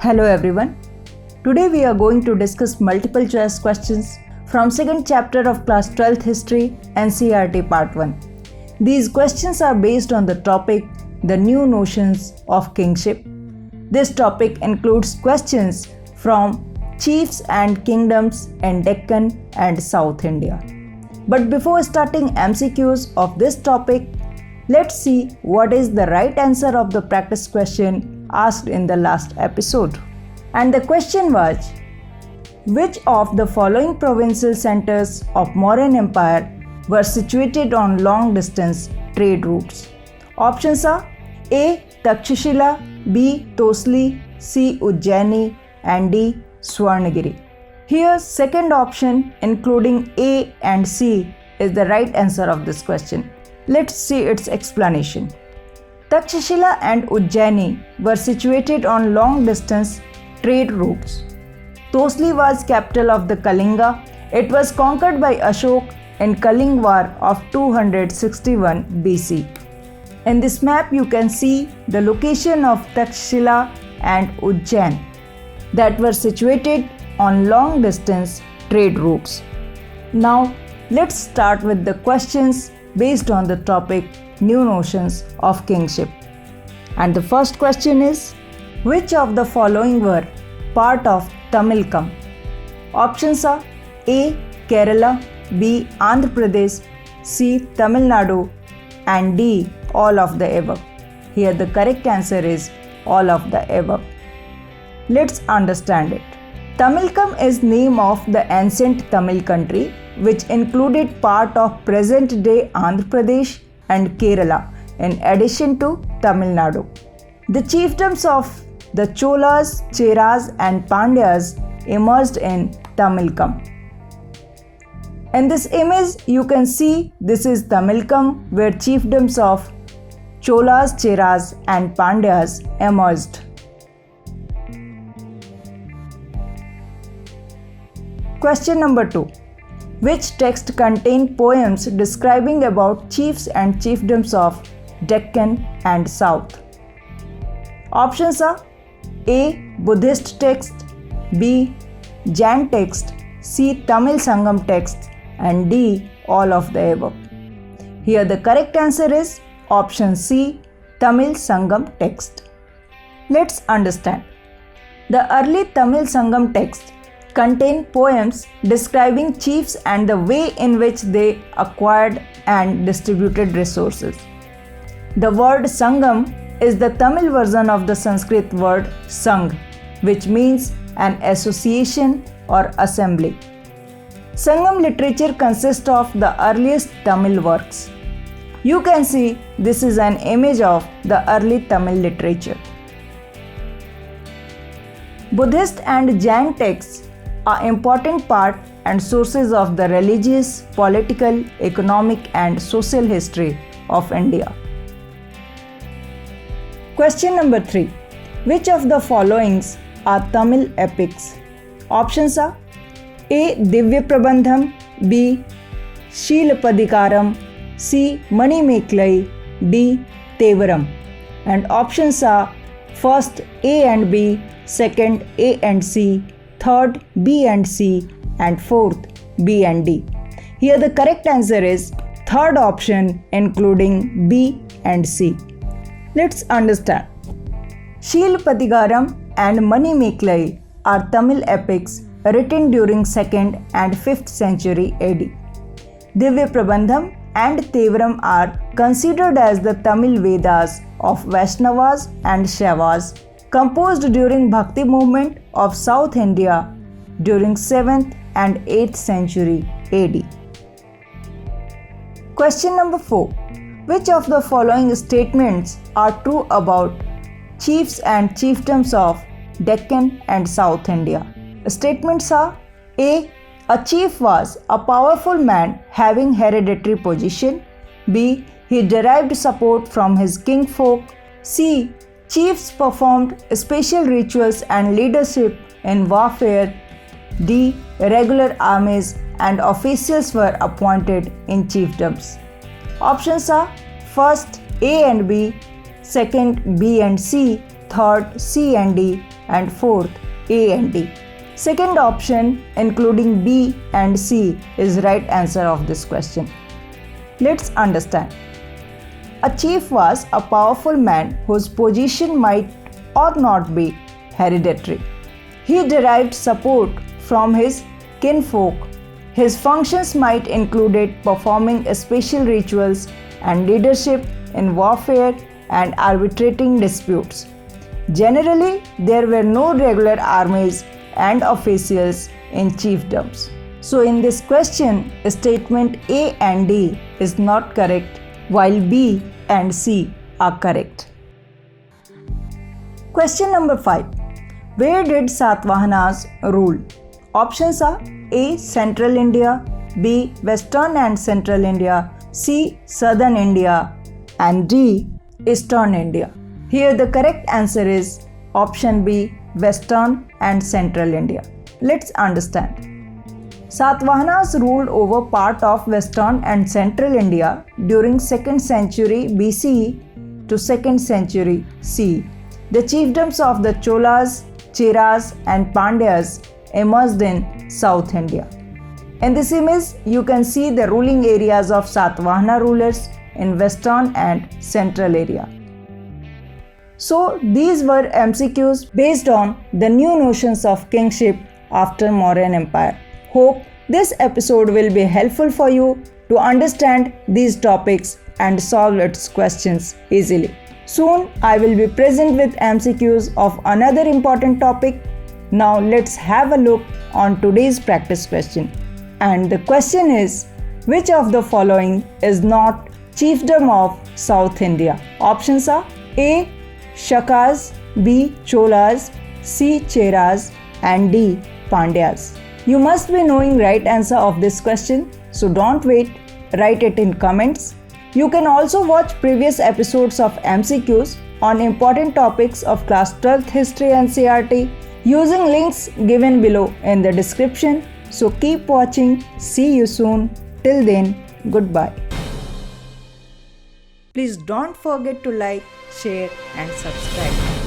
Hello everyone. Today we are going to discuss multiple choice questions from second chapter of class 12th history NCERT part 1. These questions are based on the topic the new notions of kingship. This topic includes questions from chiefs and kingdoms in Deccan and South India. But before starting MCQs of this topic, let's see what is the right answer of the practice question asked in the last episode. And the question was, which of the following provincial centers of Mauryan Empire were situated on long distance trade routes? Options are A. Takshashila, B. Tosli, C. Ujjaini and D. Swarnagiri. Here second option including A and C is the right answer of this question. Let's see its explanation. Takshashila and Ujjaini were situated on long distance trade routes. Tosli was capital of the Kalinga. It was conquered by Ashok in Kaling War of 261 BC. In this map you can see the location of Takshashila and Ujjain that were situated on long distance trade routes. Now let's start with the questions based on the topic new notions of kingship. And the first question is, which of the following were part of Tamilkam? Options are A. Kerala, B. Andhra Pradesh, C. Tamil Nadu and D. all of the above. Here the correct answer is all of the above. Let's understand it. Tamilkam is name of the ancient Tamil country which included part of present-day Andhra Pradesh and Kerala in addition to Tamil Nadu. The chiefdoms of the Cholas, Cheras and Pandyas emerged in Tamilkam. In this image you can see this is Tamilkam where chiefdoms of Cholas, Cheras and Pandyas emerged. Question number 2. Which text contain poems describing about chiefs and chiefdoms of Deccan and South? Options are A. Buddhist text, B. Jain text, C. Tamil Sangam text and D. all of the above. Here the correct answer is option C. Tamil Sangam text. Let's understand. The early Tamil Sangam text contain poems describing chiefs and the way in which they acquired and distributed resources. The word Sangam is the Tamil version of the Sanskrit word Sang, which means an association or assembly. Sangam literature consists of the earliest Tamil works. You can see this is an image of the early Tamil literature. Buddhist and Jain texts are important part and sources of the religious, political, economic and social history of India. Question number 3. Which of the followings are Tamil epics? Options are A. Divya Prabandham, B. Shilapadikaram, C. Manimekalai, D. Tevaram. And options are first A and B, second A and C, third B and C and fourth B and D. Here the correct answer is third option including B and C. Let's understand. Shilapadikaram and Manimekalai are Tamil epics written during 2nd and 5th century AD. Divya Prabandham and Tevaram are considered as the Tamil Vedas of Vaishnavas and Shaivas, composed during Bhakti movement of South India during 7th and 8th century AD. Question number 4. Which of the following statements are true about chiefs and chiefdoms of Deccan and South India? Statements are A. A chief was a powerful man having hereditary position. B. He derived support from his kingfolk. C. Chiefs performed special rituals and leadership in warfare. D. Regular armies and officials were appointed in chiefdoms. Options are first A and B, second B and C, third C and D and fourth A and D. Second option, including B and C, is right answer of this question. Let's understand. A chief was a powerful man whose position might or not be hereditary. He derived support from his kinfolk. His functions might include performing special rituals and leadership in warfare and arbitrating disputes. Generally, there were no regular armies and officials in chiefdoms. So in this question, statement A and D is not correct, while B and C are correct. Question number 5. Where did Satavahanas rule? Options are A. Central India, B. Western and Central India, C. Southern India, and D. Eastern India. Here the correct answer is option B. Western and Central India. Let's understand. Satavahanas ruled over part of Western and Central India during 2nd century BCE to 2nd century CE. The chiefdoms of the Cholas, Cheras and Pandyas emerged in South India. In this image, you can see the ruling areas of Satavahana rulers in Western and Central area. So, these were MCQs based on the new notions of kingship after Mauryan Empire. Hope this episode will be helpful for you to understand these topics and solve its questions easily. Soon, I will be present with MCQs of another important topic. Now, let's have a look on today's practice question. And the question is, which of the following is not chiefdom of South India? Options are A. Shakas, B. Cholas, C. Cheras, and D. Pandyas. You must be knowing right answer of this question, so don't wait, write it in comments. You can also watch previous episodes of MCQs on important topics of class 12th history and CRT using links given below in the description. So keep watching. See you soon. Till then, goodbye. Please don't forget to like, share and subscribe.